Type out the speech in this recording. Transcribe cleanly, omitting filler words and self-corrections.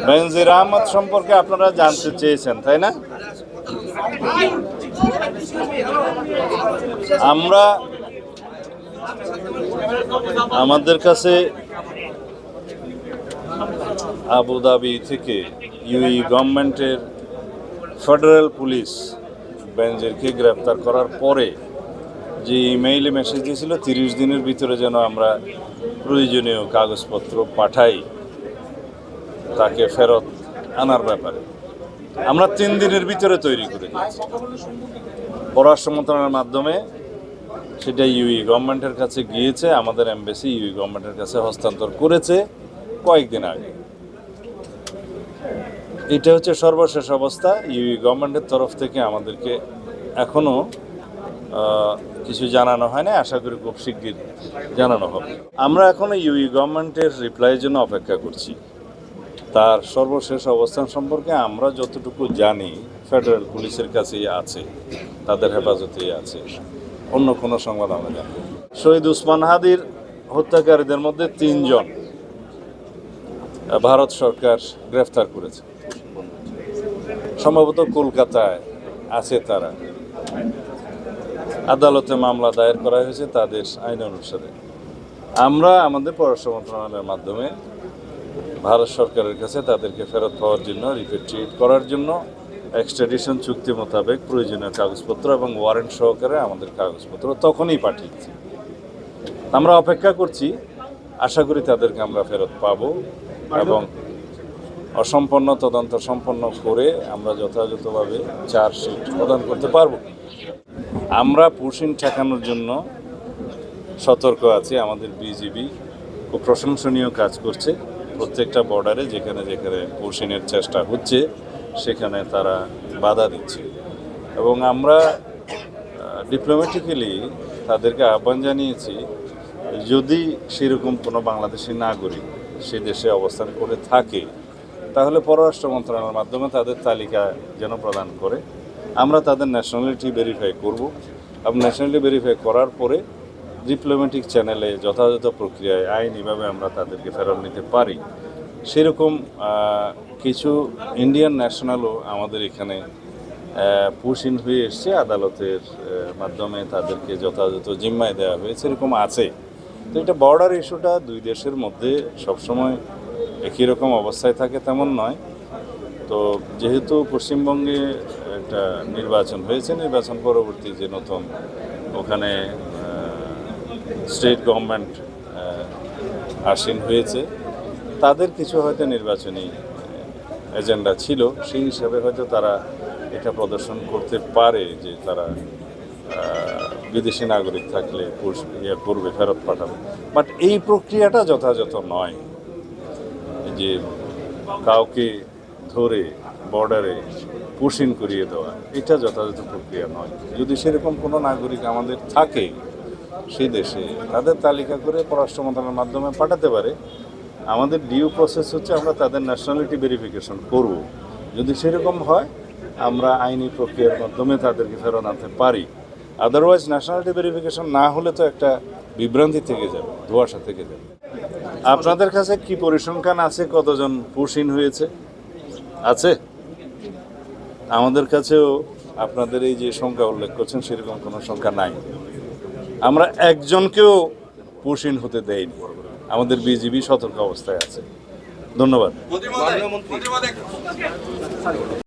বেনজির আহমদ সম্পর্কে আপনারা জানতে চেয়েছেন, তাই না? আমরা আমাদের কাছে আবুধাবি থেকে ইউএই গভর্নমেন্টের ফেডারেল পুলিশ বেনজিরকে গ্রেপ্তার করার পরে যে ইমেইলে মেসেজ দিয়েছিল 30 দিনের ভিতরে যেন আমরা প্রয়োজনীয় কাগজপত্র পাঠাই তাকে ফেরত আনার ব্যাপারে, আমরা 3 দিনের ভিতরে তৈরি করে দিয়েছি। পররাষ্ট্র মন্ত্রণালয়ের মাধ্যমে সেটা ইউএই গভর্নমেন্টের কাছে গিয়েছে, আমাদের এমবাসি ইউএই গভর্নমেন্টের কাছে হস্তান্তর করেছে কয়েকদিন আগে। এটা হচ্ছে সর্বশেষ অবস্থা। ইউএই গভর্নমেন্টের তরফ থেকে আমাদেরকে এখনও কিছু জানানো হয় না, আশা করি খুব শিগগির জানানো হবে। আমরা এখনও ইউএই গভর্নমেন্টের রিপ্লাইয়ের জন্য অপেক্ষা করছি। তার সর্বশেষ অবস্থান সম্পর্কে আমরা যতটুকু জানি ফেডারেল পুলিশের কাছেই আছে, তাদের হেফাজতেই আছে, অন্য কোনো সংবাদ আমরা জানি। শহীদ উসমান হাদির হত্যাকারীদের মধ্যে 3 জন ভারত সরকার গ্রেফতার করেছে, সম্ভবত কলকাতায় আছে তারা। আদালতে মামলা দায়ের করা হয়েছে তাদের আইন অনুসারে। আমরা আমাদের পররাষ্ট্র মন্ত্রণালয়ের মাধ্যমে ভারত সরকারের কাছে তাদেরকে ফেরত পাওয়ার জন্য, রিপেট্রিয়েট করার জন্য এক্সট্রাডিশন চুক্তি মোতাবেক প্রয়োজনীয় কাগজপত্র এবং ওয়ারেন্ট সহকারে আমাদের কাগজপত্র তখনই পাঠিয়েছি। আমরা অপেক্ষা করছি, আশা করি তাদেরকে আমরা ফেরত পাব এবং অসম্পন্ন তদন্ত সম্পন্ন করে আমরা যথাযথভাবে চার্জশিট প্রদান করতে পারব। আমরা পুশিং ঠেকানোর জন্য সতর্ক আছি। আমাদের বিজিবি খুব প্রশংসনীয় কাজ করছে। প্রত্যেকটা বর্ডারে যেখানে যেখানে পুশিংয়ের চেষ্টা হচ্ছে সেখানে তারা বাধা দিচ্ছে এবং আমরা ডিপ্লোম্যাটিক্যালি তাদেরকে আহ্বান জানিয়েছি, যদি সেরকম কোনো বাংলাদেশি নাগরিক সে দেশে অবস্থান করে থাকে তাহলে পররাষ্ট্র মন্ত্রণালয়ের মাধ্যমে তাদের তালিকা যেন প্রদান করে। আমরা তাদের ন্যাশনালিটি ভেরিফাই করব এবং ন্যাশনালিটি ভেরিফাই করার পরে ডিপ্লোম্যাটিক চ্যানেলে যথাযথ প্রক্রিয়ায় আইনিভাবে আমরা তাদেরকে ফেরত নিতে পারি। সেরকম কিছু ইন্ডিয়ান ন্যাশনালও আমাদের এখানে পুশিং হয়ে এসছে, আদালতের মাধ্যমে তাদেরকে যথাযথ জিম্মায় দেওয়া হয়েছে, এরকম আছে। তো এটা বর্ডার ইস্যুটা 2 দেশের মধ্যে সবসময় একই রকম অবস্থায় থাকে তেমন নয়। তো যেহেতু পশ্চিমবঙ্গে একটা নির্বাচন হয়েছে, নির্বাচন পরবর্তী যে নতুন ওখানে স্টেট গভর্নমেন্ট আসীন হয়েছে, তাদের কিছু হয়তো নির্বাচনী এজেন্ডা ছিল, সেই হিসাবে হয়তো তারা এটা প্রদর্শন করতে পারে যে তারা বিদেশি নাগরিক থাকলে করবে, ফেরত পাঠাবে। বাট এই প্রক্রিয়াটা যথাযথ নয়, যে কাউকে ধরে বর্ডারে পুশিং করিয়ে দেওয়া, এটা যথাযথ প্রক্রিয়া নয়। যদি সেরকম কোনো নাগরিক আমাদের থাকে সেই দেশে, তাদের তালিকা করে পররাষ্ট্র মন্ত্রণালয়ের মাধ্যমে পাঠাতে পারে। আমাদের ডিউ প্রসেস হচ্ছে আমরা তাদের ন্যাশনালিটি ভেরিফিকেশন করব। যদি সেরকম হয় আমরা আইনি প্রক্রিয়ার মাধ্যমে তাদেরকে ফেরত আনতে পারি। আদারওয়াইজ ন্যাশনালিটি ভেরিফিকেশন না হলে তো একটা বিভ্রান্তি থেকে যাবে, ধোঁয়াশা থেকে যাবে। আপনাদের কাছে কি পরিসংখ্যান আছে কতজন পুশিং হয়েছে? আছে? আমাদের কাছেও আপনাদের এই যে সংখ্যা উল্লেখ করছেন সেরকম কোনো সংখ্যা নাই। আমরা একজনকেও পুশিং হতে দেইনি। আমাদের বিজিবি সতর্ক অবস্থায় আছে। ধন্যবাদ।